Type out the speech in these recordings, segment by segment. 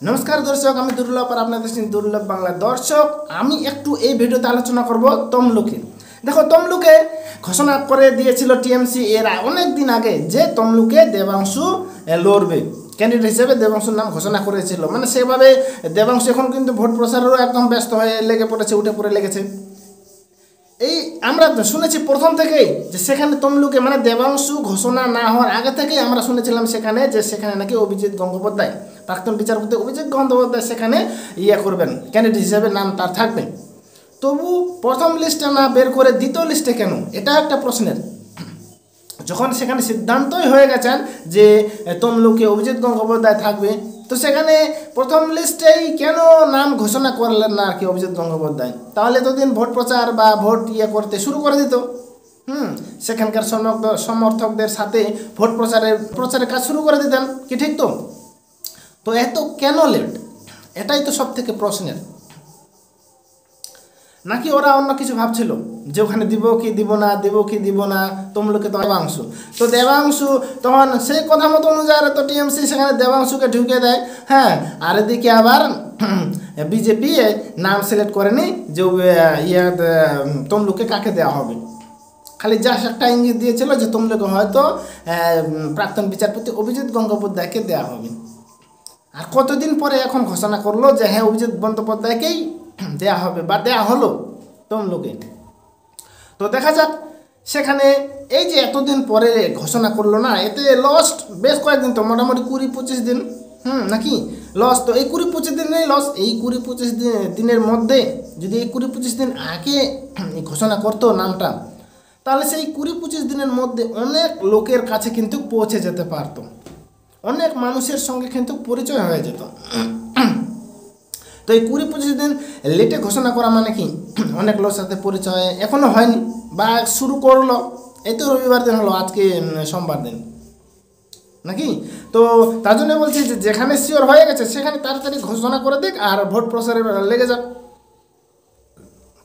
नमस्कार दर्शक আমি দুর্লভ আর আপনাদের সাথে দুর্লভ বাংলা দর্শক আমি একটু এই ভিডিওতে আলোচনা করব তমলুকে। দেখো তমলুকে ঘোষণা করে দিয়েছিল টিএমসি এর অনেক দিন আগে যে তমলুকে দেবাংশু লড়বে ক্যান্ডিডেট হিসেবে দেবাংশুর নাম ঘোষণা করেছিল। মানে সেভাবে দেবাংশু এখন কিন্তু ভোট প্রচারেরও একদম ব্যস্ত হয়ে লেগে পড়েছে, উঠে পড়ে লেগেছে। এই আমরা শুনেছি প্রথম থেকেই যে সেখানে তমলুকে মানে দেবাংশু ঘোষণা না হওয়ার আগে থেকেই আমরা শুনেছিলাম সেখানে যে সেখানে নাকি অভিজিৎ গঙ্গোপাধ্যায় প্রাক্তন বিচারপতি অভিজিৎ গঙ্গোপাধ্যায় সেখানে করেবেন, ক্যান্ডিডেট হিসেবে নাম তার থাকবে। তবু প্রথম লিস্টে না বের করে দ্বিতীয় লিস্টে কেন, এটা একটা প্রশ্নের। যখন সেখানে সিদ্ধান্তই হয়ে গেছেন যে তমলুকে অভিজিৎ গঙ্গোপাধ্যায় থাকবে, তো সেখানে প্রথম লিস্টেই কেন নাম ঘোষণা করলেন না আর কি অভিজিৎ গঙ্গোপাধ্যায়? তাহলে এতদিন ভোট প্রচার বা ভোট করতে শুরু করে দিত। সেখানকার সমর্থকদের সাথে ভোট প্রচারের কাজ শুরু করে দিতেন কি, ঠিক তো? তো এত কেন লেট, এটাই তো সব থেকে প্রশ্নের। নাকি ওরা অন্য কিছু ভাবছিল যে ওখানে দিব কি দিব না তমলুকে তো দেবাংশু তখন সেই কথা মতো অনুযায়ী তো টিএমসি সেখানে দেবাংশুকে ঢুকে দেয়। হ্যাঁ, আর এদিকে আবার বিজেপি নাম সিলেক্ট করেনি যে তমলুকে কাকে দেওয়া হবে। খালি জাস্ট একটা ইঙ্গিত দিয়েছিল যে তমলুকে হয়তো প্রাক্তন বিচারপতি অভিজিৎ গঙ্গোপাধ্যায়কে দেওয়া হবে। আর কতদিন পরে এখন ঘোষণা করলো যে হ্যাঁ অভিজিৎ বন্দ্যোপাধ্যায়কেই দেয়া হবে বা দেয়া হলো তমলুকে। তো দেখা যাক সেখানে এই যে এতদিন পরে ঘোষণা করলো না, এতে লস্ট বেশ কয়েকদিন, তো মোটামুটি 20-25 দিন নাকি লস। তো এই 20-25 দিনেই লস। এই 20-25 দিনের মধ্যে যদি এই 20-25 দিন আগে ঘোষণা করতো নামটা, তাহলে সেই 20-25 দিনের মধ্যে অনেক লোকের কাছে কিন্তু পৌঁছে যেতে পারতো, অনেক মানুষের সঙ্গে কিন্তু পরিচয় হয়ে যেত। তো এই 20-25 দিন লেটে ঘোষণা করা মানে কি অনেক লোকের সাথে পরিচয় এখনও হয়নি বা শুরু করলো। এই তো রবিবার দিন হলো, আজকে সোমবার দিন নাকি। তো তার জন্য বলছি যে যেখানে শিওর হয়ে গেছে সেখানে তাড়াতাড়ি ঘোষণা করে দিক আর ভোট প্রচারে লেগে যাক।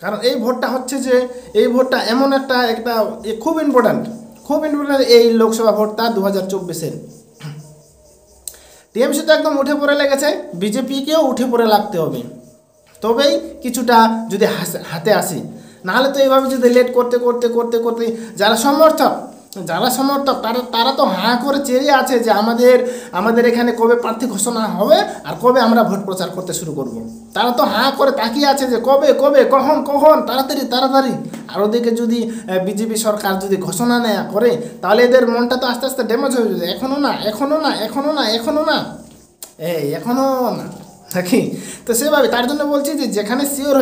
কারণ এই ভোটটা হচ্ছে যে এই ভোটটা এমন একটা খুব ইম্পর্ট্যান্ট এই লোকসভা ভোটটা 2024-এর। টিএমসি তো একদম উঠে পড়ে লেগেছে, বিজেপিকেও উঠে পড়ে লাগতে হবে, তবেই কিছুটা যদি হাতে আসে। নাহলে তো এইভাবে যদি লেট করতে যারা সমর্থক তারা তো হাঁ করে চেয়ে আছে যে আমাদের এখানে কবে প্রার্থী ঘোষণা হবে আর কবে আমরা ভোট প্রচার করতে শুরু করব। তারা তো হাঁ করে তাকিয়ে আছে যে কবে কখন তাড়াতাড়ি। আর ওদিকে যদি বিজেপি সরকার যদি ঘোষণা নেওয়া করে তাহলে এদের মনটা তো আস্তে আস্তে ড্যামেজ হয়ে যাবে। এখনও না নাকি। তো সেভাবে তার জন্য বলছি যে যেখানে শিওর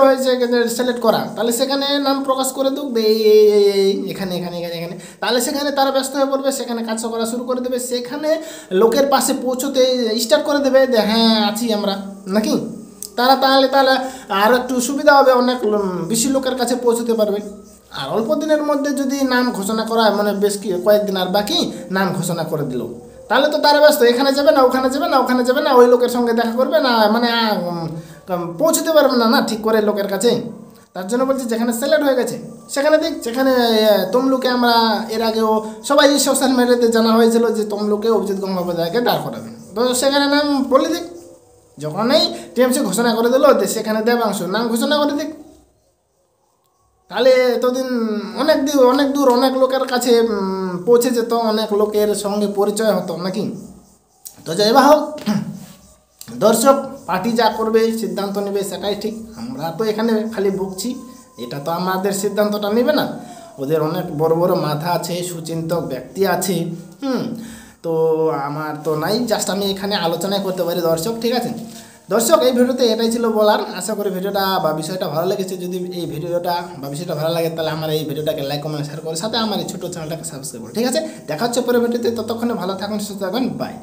হয়েছে সিলেক্ট করা, তাহলে সেখানে নাম প্রকাশ করে দেব এখানে তাহলে সেখানে তারা ব্যস্ত হয়ে পড়বে, সেখানে কাজ করা শুরু করে দেবে, সেখানে লোকের পাশে পৌঁছতে স্টার্ট করে দেবে যে হ্যাঁ আছি আমরা নাকি। তাহলে আরও একটু সুবিধা হবে, অনেক বেশি লোকের কাছে পৌঁছতে পারবে। আর অল্প দিনের মধ্যে যদি নাম ঘোষণা করা মানে বেশ কয়েকদিন আর বাকি নাম ঘোষণা করে দিল, তাহলে তো তারা ব্যস্ত, এখানে যাবে না ওই লোকের সঙ্গে দেখা করবে না, মানে পৌঁছতে পারবে না ঠিক করে লোকের কাছে। তার জন্য বলছি যেখানে সিলেক্ট হয়ে গেছে সেখানে যেখানে তমলুকে আমরা এর আগেও সবাই সোশ্যাল মিডিয়াতে জানা হয়েছিল যে তমলুকে অভিজিৎ গঙ্গোপাধ্যায়কে দাঁড় করাবেন, তো সেখানে নাম বলে দিক। যখনই টিএমসি ঘোষণা করে দিল যে সেখানে দেবাংশু নাম ঘোষণা করে দিক, তাহলে এতদিন অনেক দূর অনেক লোকের কাছে পৌঁছে যেত, অনেক লোকের সঙ্গে পরিচয় হতো নাকি। তো যাই বা হোক দর্শক, পার্টি যা করবে সিদ্ধান্ত নেবে সেটাই ঠিক। আমরা তো এখানে খালি বকছি, এটা তো আমাদের সিদ্ধান্তটা নেবে না, ওদের অনেক বড় মাথা আছে, সুচিন্তক ব্যক্তি আছে। তো আমার তো নাই, জাস্ট আমি এখানে আলোচনায় করতে পারি দর্শক, ঠিক আছে। দর্শক এই ভিডিওতে এটাই ছিল বলার। আশা করি ভিডিওটা বা বিষয়টা ভালো লেগেছে। যদি এই ভিডিওটা বা বিষয়টা ভালো লাগে তাহলে আমার এই ভিডিওটাকে লাইক কমেন্ট শেয়ার করে সাথে আমার এই ছোটো চ্যানেলটাকে সাবস্ক্রাইব করুন, ঠিক আছে। দেখা হচ্ছে পরে ভিডিওতে, ততক্ষণে ভালো থাকুন, সুস্থ থাকুন, বাই।